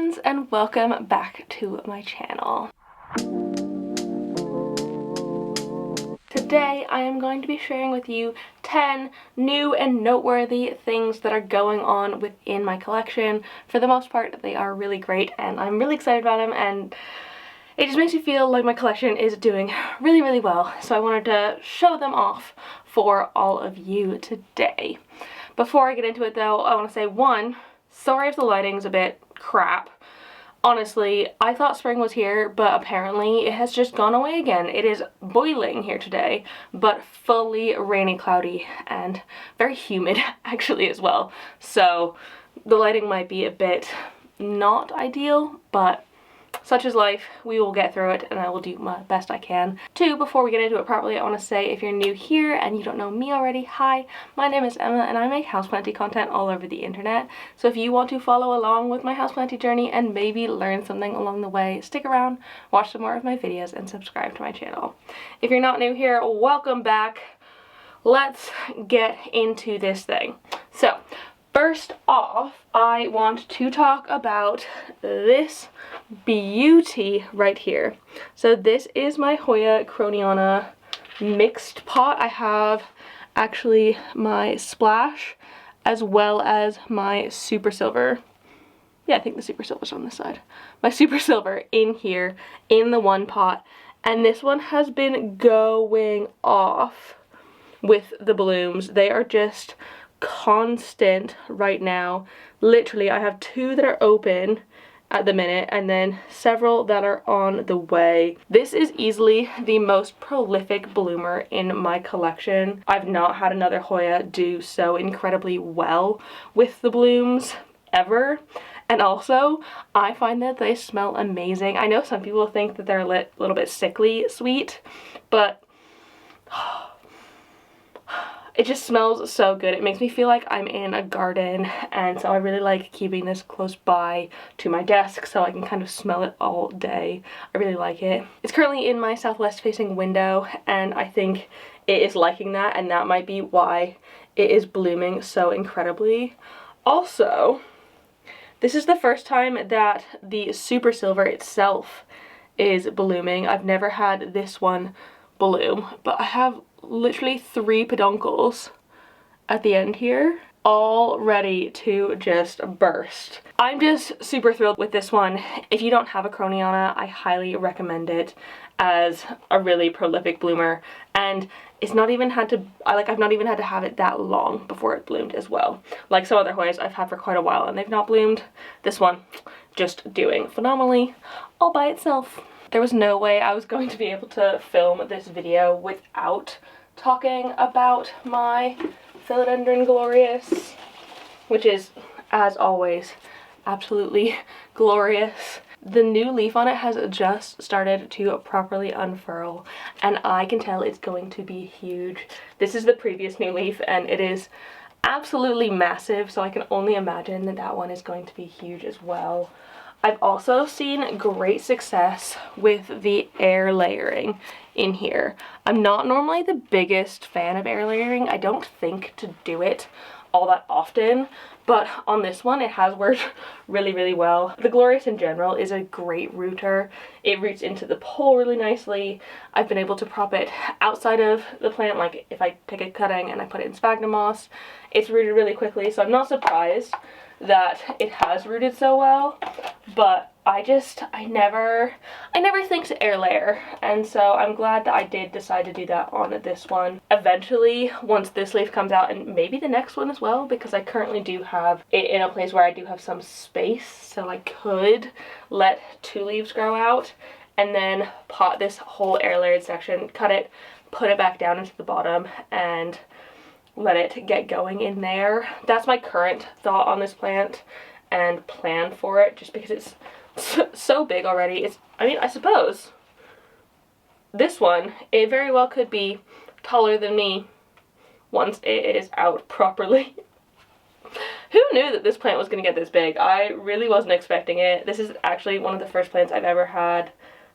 friends, and welcome back to my channel. Today I am going to be sharing with you 10 new and noteworthy things that are going on within my collection. For the most part, they are really great and I'm really excited about them, and it just makes me feel like my collection is doing really well. So I wanted to show them off for all of you today. Before I get into it though, I want to say, one, sorry if the lighting's a bit crap. Honestly, I thought spring was here, but apparently it has just gone away again. It is boiling here today, but fully rainy, cloudy, and very humid actually as well. So the lighting might be a bit not ideal, but such is life. We will get through it and I will do my best I can. Two, before we get into it properly, I want to say, if you're new here and you don't know me already, hi, my name is Emma and I make houseplanting content all over the internet. So if you want to follow along with my houseplanting journey and maybe learn something along the way, stick around, watch some more of my videos, and subscribe to my channel. If you're not new here, welcome back. Let's get into this thing. So first off, I want to talk about this beauty right here. So this is my Hoya krohniana mixed pot. I have actually my splash as well as my super silver. Yeah, I think the super silver's on this side. My super silver in here in the one pot, and this one has been going off with the blooms. They are just constant right now. Literally, I have two that are open at the minute and then several that are on the way. This is easily the most prolific bloomer in my collection. I've not had another Hoya do so incredibly well with the blooms ever. And also, I find that they smell amazing. I know some people think that they're a little bit sickly sweet, but it just smells so good. It makes me feel like I'm in a garden, and so I really like keeping this close by to my desk so I can kind of smell it all day. I really like it. It's currently in my southwest facing window, and I think it is liking that, and that might be why it is blooming so incredibly. Also, this is the first time that the super silver itself is blooming. I've never had this one bloom, but I have literally 3 peduncles at the end here, all ready to just burst. I'm just super thrilled with this one. If you don't have a krohniana, I highly recommend it as a really prolific bloomer, and it's not even had to, I've not even had to have it that long before it bloomed as well. Like some other Hoyas I've had for quite a while and they've not bloomed. This one just doing phenomenally all by itself. There was no way I was going to be able to film this video without talking about my philodendron glorious, which is, as always, absolutely glorious. The new leaf on it has just started to properly unfurl, and I can tell it's going to be huge. This is the previous new leaf and it is absolutely massive, so I can only imagine that that one is going to be huge as well. I've also seen great success with the air layering in here. I'm not normally the biggest fan of air layering. I don't think to do it all that often, but on this one it has worked really well. The glorious in general is a great rooter. It roots into the pole really nicely. I've been able to prop it outside of the plant, like if I take a cutting and I put it in sphagnum moss, it's rooted really quickly, so I'm not surprised that it has rooted so well, but I never think to air layer, and so I'm glad that I did decide to do that on this one. Eventually, once this leaf comes out, and maybe the next one as well, because I currently do have it in a place where I do have some space, so I could let 2 leaves grow out and then pot this whole air layered section, cut it, put it back down into the bottom, and let it get going in there. That's my current thought on this plant and plan for it, just because it's so big already. I mean, I suppose this one, it very well could be taller than me once it is out properly. Who knew that this plant was going to get this big? I really wasn't expecting it. This is actually one of the first plants I've ever had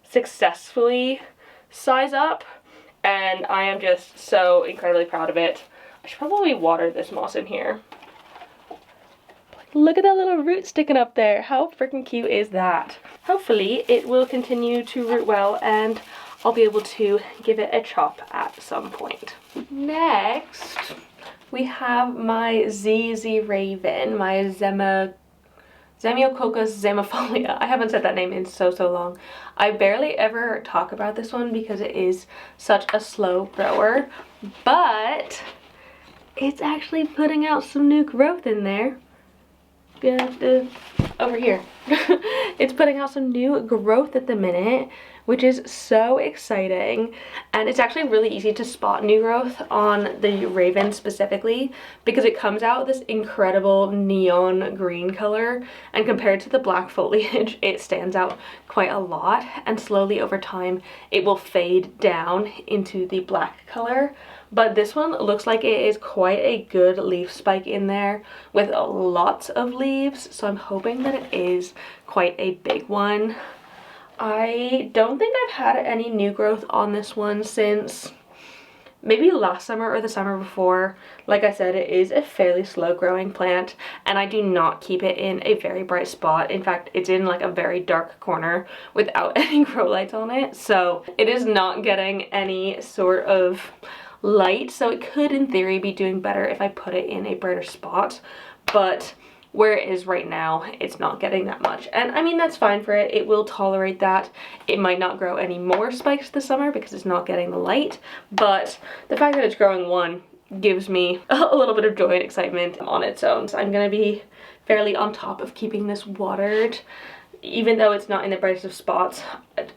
successfully size up, and I am just so incredibly proud of it. I should probably water this moss in here. Like Look at that little root sticking up there. How freaking cute is that? Hopefully it will continue to root well and I'll be able to give it a chop at some point. Next, we have my ZZ Raven, my Zamiococcus zamifolia. I haven't said that name in so long. I barely ever talk about this one because it is such a slow grower, but it's actually putting out some new growth in there. Over here. It's putting out some new growth at the minute, which is so exciting. And it's actually really easy to spot new growth on the Raven specifically because it comes out with this incredible neon green color, and compared to the black foliage it stands out quite a lot, and slowly over time it will fade down into the black color. But this one looks like it is quite a good leaf spike in there with lots of leaves, so I'm hoping that it is quite a big one. I don't think I've had any new growth on this one since maybe last summer or the summer before. Like I said, it is a fairly slow growing plant and I do not keep it in a very bright spot. In fact, it's in like a very dark corner without any grow lights on it, so it is not getting any sort of light, so it could in theory be doing better if I put it in a brighter spot, but where it is right now it's not getting that much, and I mean that's fine for it. It will tolerate that. It might not grow any more spikes this summer because it's not getting the light, but the fact that it's growing one gives me a little bit of joy and excitement on its own. So I'm gonna be fairly on top of keeping this watered. Even though it's not in the brightest of spots,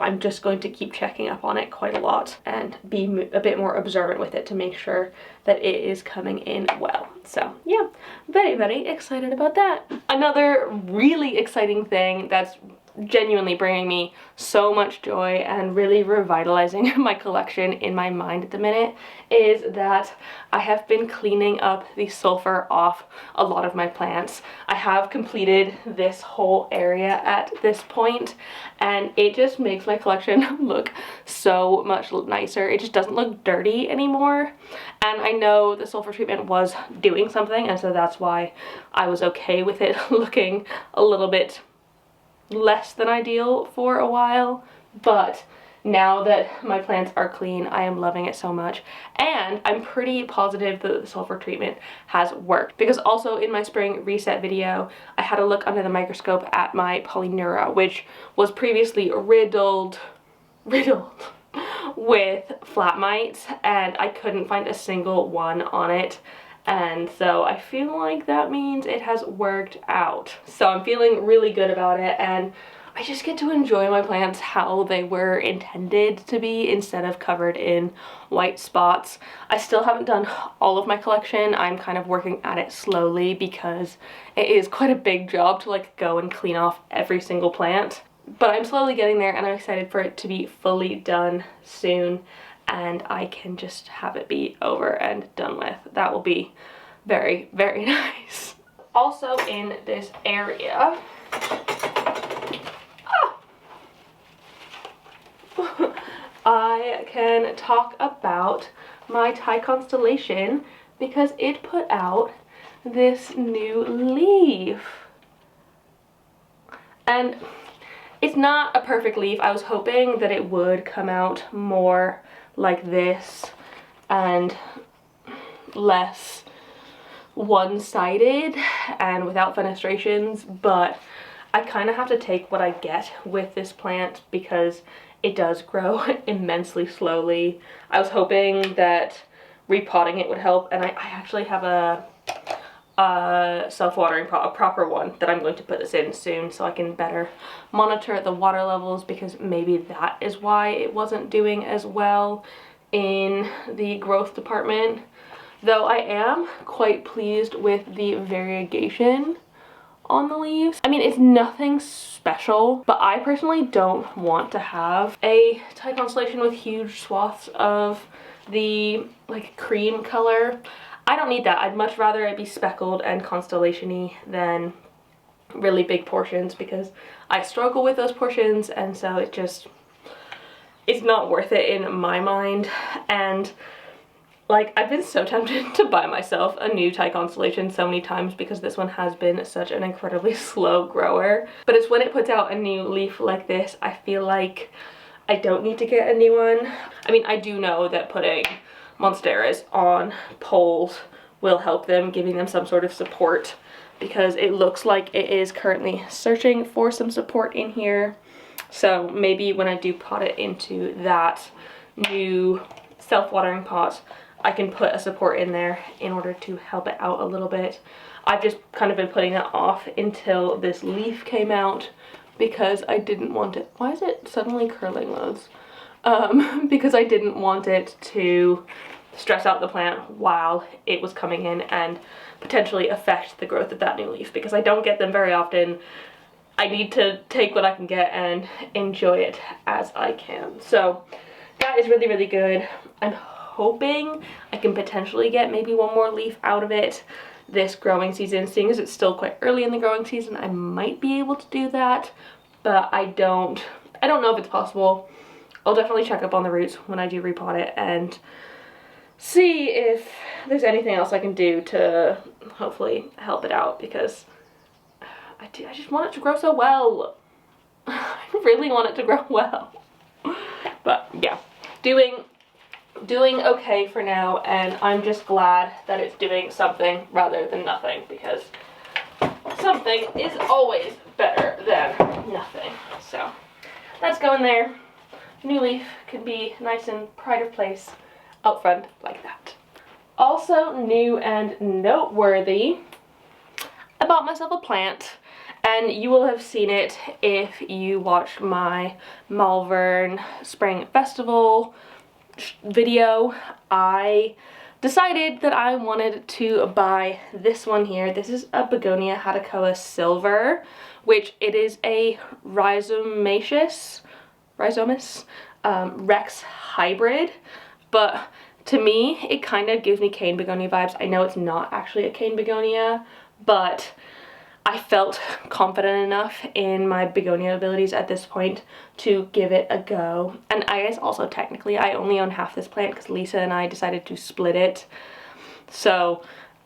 I'm just going to keep checking up on it quite a lot and be a bit more observant with it to make sure that it is coming in well. So yeah, very excited about that. Another really exciting thing that's genuinely bringing me so much joy and really revitalizing my collection in my mind at the minute is that I have been cleaning up the sulfur off a lot of my plants. I have completed this whole area at this point and it just makes my collection look so much nicer. It just doesn't look dirty anymore, and I know the sulfur treatment was doing something, and so that's why I was okay with it looking a little bit less than ideal for a while. But now that my plants are clean, I am loving it so much, and I'm pretty positive that the sulfur treatment has worked, because also in my spring reset video I had a look under the microscope at my polyneura, which was previously riddled with flat mites, and I couldn't find a single one on it. And so I feel like that means it has worked out. So I'm feeling really good about it, and I just get to enjoy my plants how they were intended to be instead of covered in white spots. I still haven't done all of my collection. I'm kind of working at it slowly because it is quite a big job to like go and clean off every single plant. But I'm slowly getting there, and I'm excited for it to be fully done soon and I can just have it be over and done with. That will be very nice. Also in this area, I can talk about my Thai constellation because it put out this new leaf. And it's not a perfect leaf. I was hoping that it would come out more like this and less one-sided and without fenestrations, but I kind of have to take what I get with this plant because it does grow immensely slowly. I was hoping that repotting it would help, and I actually have a self-watering pot, a proper one, that I'm going to put this in soon so I can better monitor the water levels, because maybe that is why it wasn't doing as well in the growth department. Though I am quite pleased with the variegation on the leaves. I mean, it's nothing special, but I personally don't want to have a Thai constellation with huge swaths of the like cream color. I don't need that. I'd much rather it be speckled and constellation-y than really big portions, because I struggle with those portions, and so it's not worth it in my mind. And Like, I've been so tempted to buy myself a new Thai constellation so many times because this one has been such an incredibly slow grower. But it's when it puts out a new leaf like this, I feel like I don't need to get a new one. I mean, I do know that putting monsteras on poles will help them, giving them some sort of support, because it looks like it is currently searching for some support in here. So maybe when I do pot it into that new self-watering pot, I can put a support in there in order to help it out a little bit. I've just kind of been putting that off until this leaf came out because I didn't want it. Why is it suddenly curling loads? Because I didn't want it to stress out the plant while it was coming in and potentially affect the growth of that new leaf, because I don't get them very often. I need to take what I can get and enjoy it as I can. So that is really, really good. I'm hoping I can potentially get maybe one more leaf out of it this growing season. Seeing as it's still quite early in the growing season, I might be able to do that, but I don't know if it's possible. I'll definitely check up on the roots when I do repot it and see if there's anything else I can do to hopefully help it out, because I just want it to grow so well. I really want it to grow well. But yeah, doing okay for now, and I'm just glad that it's doing something rather than nothing, because something is always better than nothing. So that's going there. New leaf can be nice and pride of place out front like that. Also new and noteworthy, I bought myself a plant, and you will have seen it if you watched my Malvern Spring Festival video. I decided that I wanted to buy this one here. This is a begonia hacatoa silver, which it is a rhizomatous Rex hybrid, but to me it kind of gives me cane begonia vibes. I know it's not actually a cane begonia, but I felt confident enough in my begonia abilities at this point to give it a go. And I guess also technically I only own half this plant because Lisa and I decided to split it. So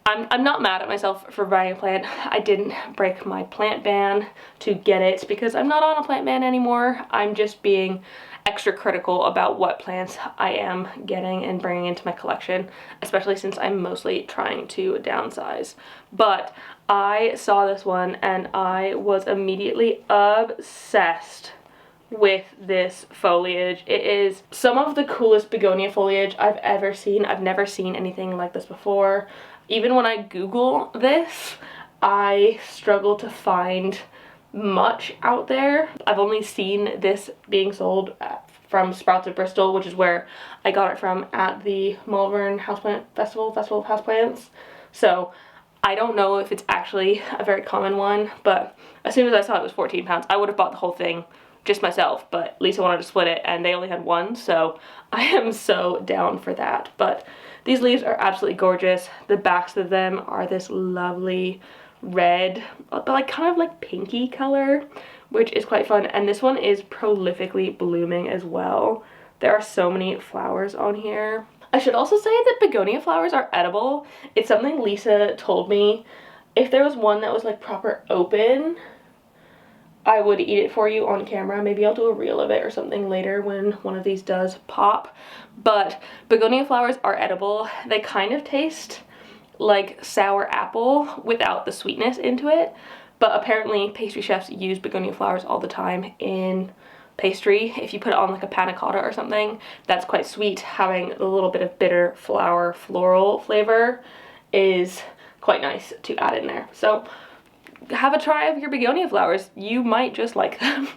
I'm not mad at myself for buying a plant. I didn't break my plant ban to get it because I'm not on a plant ban anymore. I'm just being extra critical about what plants I am getting and bringing into my collection, especially since I'm mostly trying to downsize. But I saw this one and I was immediately obsessed with this foliage. It is some of the coolest begonia foliage I've ever seen. I've never seen anything like this before. Even when I Google this, I struggle to find much out there. I've only seen this being sold from Sprouts of Bristol, which is where I got it from at the Malvern Houseplant Festival of Houseplants. So I don't know if it's actually a very common one, but as soon as I saw it was 14 pounds, I would have bought the whole thing just myself, but Lisa wanted to split it and they only had one, so I am so down for that. But these leaves are absolutely gorgeous. The backs of them are this lovely red, but like kind of like pinky color, which is quite fun. And this one is prolifically blooming as well. There are so many flowers on here. I should also say that begonia flowers are edible. It's something Lisa told me. If there was one that was like proper open, I would eat it for you on camera. Maybe I'll do a reel of it or something later when one of these does pop. But begonia flowers are edible. They kind of taste like sour apple without the sweetness into it. But apparently pastry chefs use begonia flowers all the time in pastry. If you put it on like a panna cotta or something, that's quite sweet. Having a little bit of bitter flower floral flavor is quite nice to add in there. So have a try of your begonia flowers. You might just like them.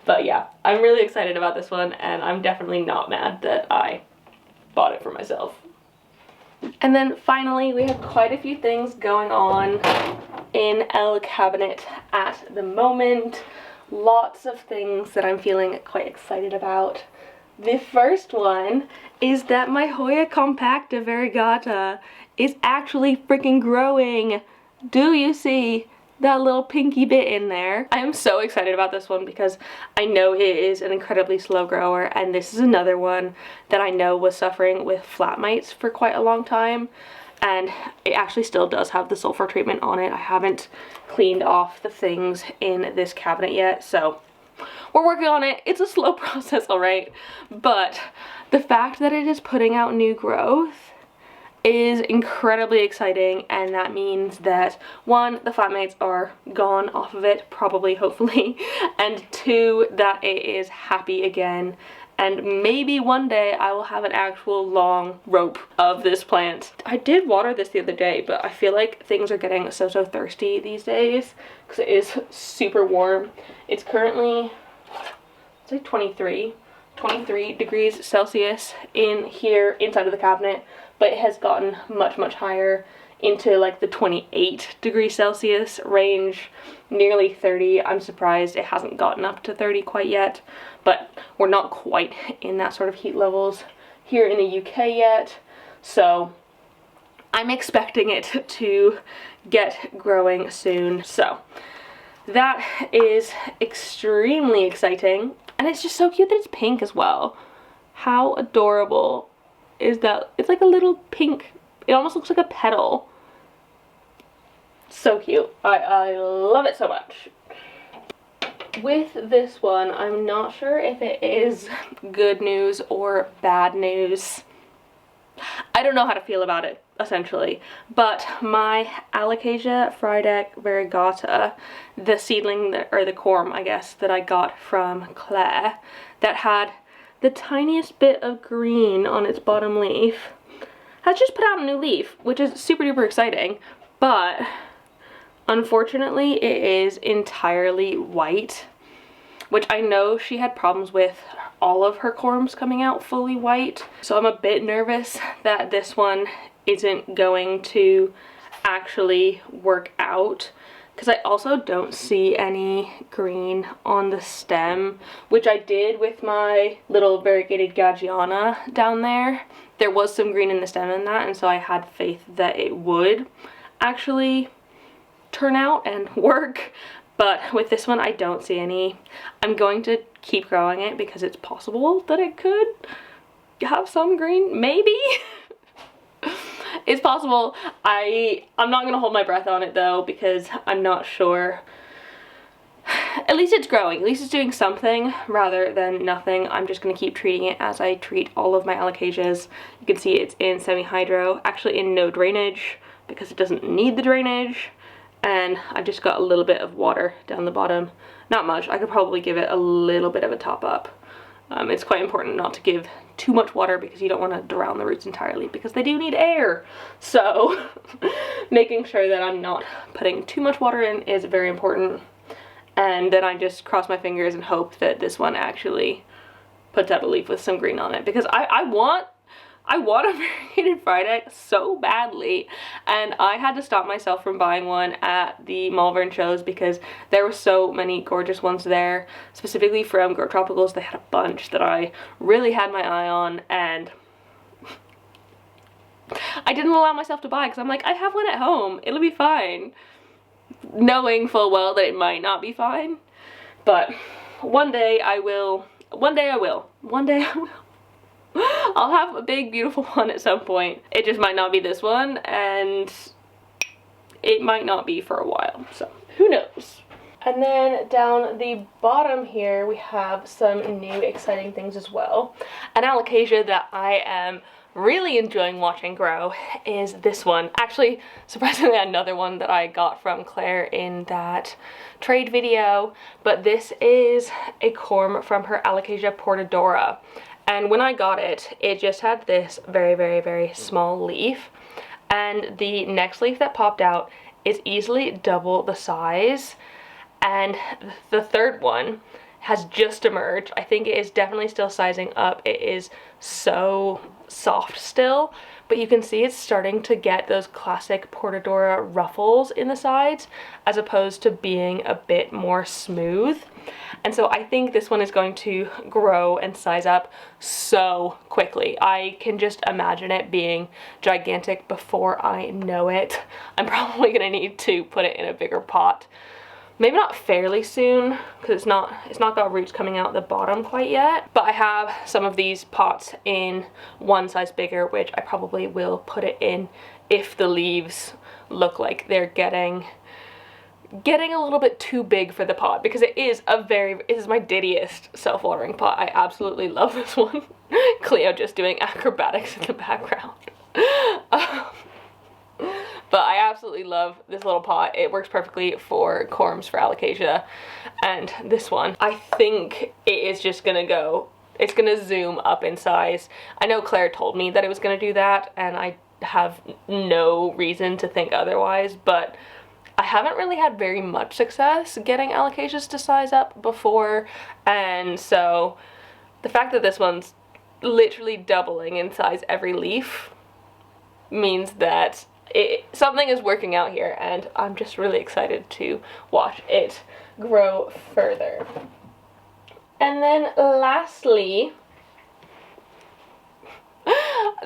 But yeah, I'm really excited about this one, and I'm definitely not mad that I bought it for myself. And then finally, we have quite a few things going on in El Cabinet at the moment. Lots of things that I'm feeling quite excited about. The first one is that my Hoya compacta variegata is actually freaking growing. Do you see that little pinky bit in there. I am so excited about this one because I know it is an incredibly slow grower, and this is another one that I know was suffering with flat mites for quite a long time, and it actually still does have the sulfur treatment on it. I haven't cleaned off the things in this cabinet yet, so we're working on it. It's a slow process, alright, but the fact that it is putting out new growth is incredibly exciting, and that means that one, the flat mites are gone off of it, probably, hopefully, and two, that it is happy again, and maybe one day I will have an actual long rope of this plant. I did water this the other day, but I feel like things are getting so thirsty these days because it is super warm. It's currently, it's like 23 degrees Celsius in here inside of the cabinet, but it has gotten much higher into like the 28 degrees Celsius range, nearly 30. I'm surprised it hasn't gotten up to 30 quite yet, but we're not quite in that sort of heat levels here in the UK yet, so I'm expecting it to get growing soon. So that is extremely exciting, and it's just so cute that it's pink as well. How adorable is that? It's like a little pink, it almost looks like a petal. So cute. I love it so much. With this one, I'm not sure if it is good news or bad news. I don't know how to feel about it, essentially, but my alocasia frydek variegata, the seedling that, or the corm, I guess, that I got from Claire, that had the tiniest bit of green on its bottom leaf, has just put out a new leaf, which is super duper exciting, but unfortunately it is entirely white, which I know she had problems with all of her corms coming out fully white, so I'm a bit nervous that this one isn't going to actually work out, because I also don't see any green on the stem, which I did with my little variegated begonia down there. There was some green in the stem in that, and so I had faith that it would actually turn out and work, but with this one I don't see any. I'm going to keep growing it because it's possible that it could have some green, maybe. It's possible. I'm not gonna hold my breath on it though, because I'm not sure. At least it's growing, at least it's doing something rather than nothing. I'm just gonna keep treating it as I treat all of my alocasias. You can see it's in semi-hydro, actually in no drainage because it doesn't need the drainage, and I've just got a little bit of water down the bottom. Not much. I could probably give it a little bit of a top up. It's quite important not to give too much water because you don't want to drown the roots entirely, because they do need air. So making sure that I'm not putting too much water in is very important. And then I just cross my fingers and hope that this one actually puts out a leaf with some green on it, because I want a variegated frydek so badly, and I had to stop myself from buying one at the Malvern shows because there were so many gorgeous ones there, specifically from Grow Tropicals. They had a bunch that I really had my eye on, and I didn't allow myself to buy because I'm like, I have one at home, it'll be fine, knowing full well that it might not be fine. But one day I will. I'll have a big beautiful one at some point. It just might not be this one, and it might not be for a while, so who knows. And then down the bottom here we have some new exciting things as well. An alocasia that I am really enjoying watching grow is this one. Actually, surprisingly, another one that I got from Claire in that trade video, but this is a corm from her alocasia portadora. And when I got it, it just had this very small leaf, and the next leaf that popped out is easily double the size, and the third one has just emerged. I think it is definitely still sizing up. It is so soft still, but you can see it's starting to get those classic portadora ruffles in the sides as opposed to being a bit more smooth. And so I think this one is going to grow and size up so quickly. I can just imagine it being gigantic before I know it. I'm probably gonna need to put it in a bigger pot. Maybe not fairly soon, because it's not got roots coming out the bottom quite yet. But I have some of these pots in one size bigger, which I probably will put it in if the leaves look like they're getting a little bit too big for the pot, because it is my diddiest self-watering pot. I absolutely love this one. Cleo just doing acrobatics in the background. But I absolutely love this little pot. It works perfectly for corms for alocasia, and this one, I think it is just gonna it's gonna zoom up in size. I know Claire told me that it was gonna do that, and I have no reason to think otherwise, but I haven't really had very much success getting alocasias to size up before, and so the fact that this one's literally doubling in size every leaf means that something is working out here, and I'm just really excited to watch it grow further. And then lastly,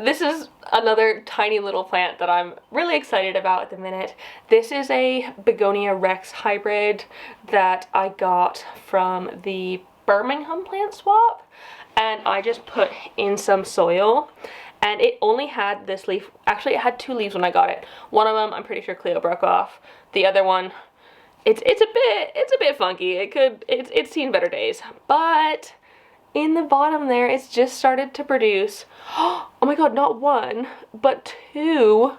this is another tiny little plant that I'm really excited about at the minute. This is a Begonia Rex hybrid that I got from the Birmingham plant swap, and I just put in some soil. And it only had this leaf. Actually, it had 2 leaves when I got it. One of them, I'm pretty sure Cleo broke off. The other one, it's a bit funky. It's seen better days. But in the bottom there, it's just started to produce, oh my god, not 1, but 2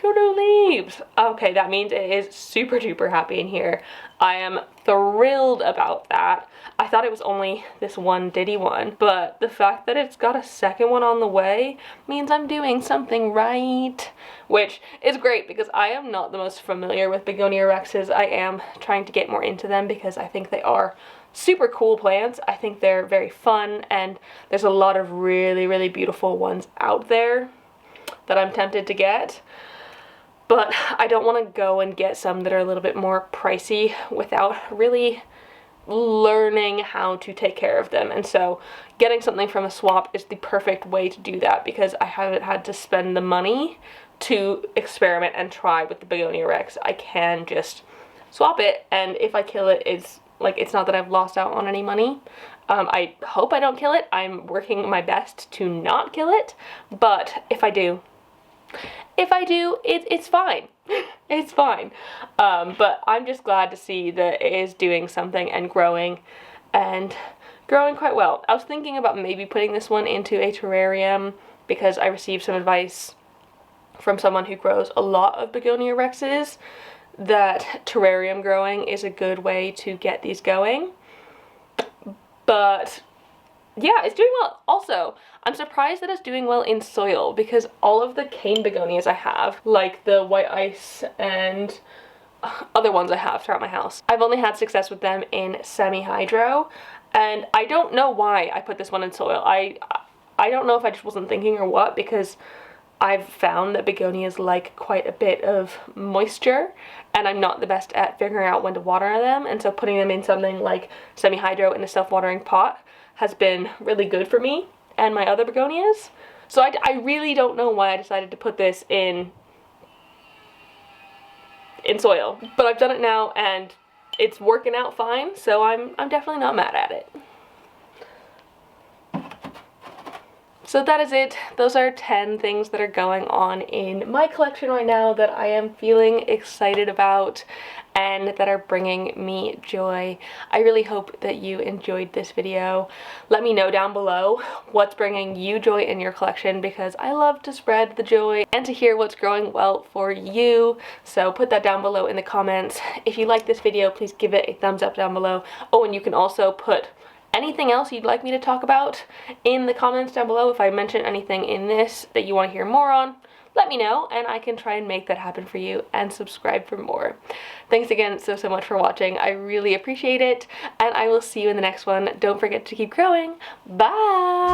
new leaves. Okay, that means it is super duper happy in here. I am thrilled about that. I thought it was only this one diddy one, but the fact that it's got a second one on the way means I'm doing something right, which is great because I am not the most familiar with Begonia Rexes. I am trying to get more into them because I think they are super cool plants. I think they're very fun, and there's a lot of really, really beautiful ones out there that I'm tempted to get. But I don't want to go and get some that are a little bit more pricey without really learning how to take care of them. And so getting something from a swap is the perfect way to do that, because I haven't had to spend the money to experiment and try with the Begonia Rex. I can just swap it, and if I kill it, it's not that I've lost out on any money. I hope I don't kill it. I'm working my best to not kill it, but if I do, it's fine. It's fine. But I'm just glad to see that it is doing something and growing quite well. I was thinking about maybe putting this one into a terrarium because I received some advice from someone who grows a lot of Begonia Rexes that terrarium growing is a good way to get these going. But yeah, it's doing well. Also, I'm surprised that it's doing well in soil, because all of the cane begonias I have, like the white ice and other ones I have throughout my house, I've only had success with them in semi-hydro, and I don't know why I put this one in soil. I don't know if I just wasn't thinking or what, because I've found that begonias like quite a bit of moisture, and I'm not the best at figuring out when to water them, and so putting them in something like semi-hydro in a self-watering pot has been really good for me and my other begonias. So I really don't know why I decided to put this in soil, but I've done it now and it's working out fine, so I'm definitely not mad at it. So that is it. Those are 10 things that are going on in my collection right now that I am feeling excited about and that are bringing me joy. I really hope that you enjoyed this video. Let me know down below what's bringing you joy in your collection, because I love to spread the joy and to hear what's growing well for you. So put that down below in the comments. If you like this video, please give it a thumbs up down below. Oh, and you can also put anything else you'd like me to talk about in the comments down below. If I mention anything in this that you want to hear more on, let me know and I can try and make that happen for you, and subscribe for more. Thanks again so much for watching. I really appreciate it, and I will see you in the next one. Don't forget to keep growing. Bye!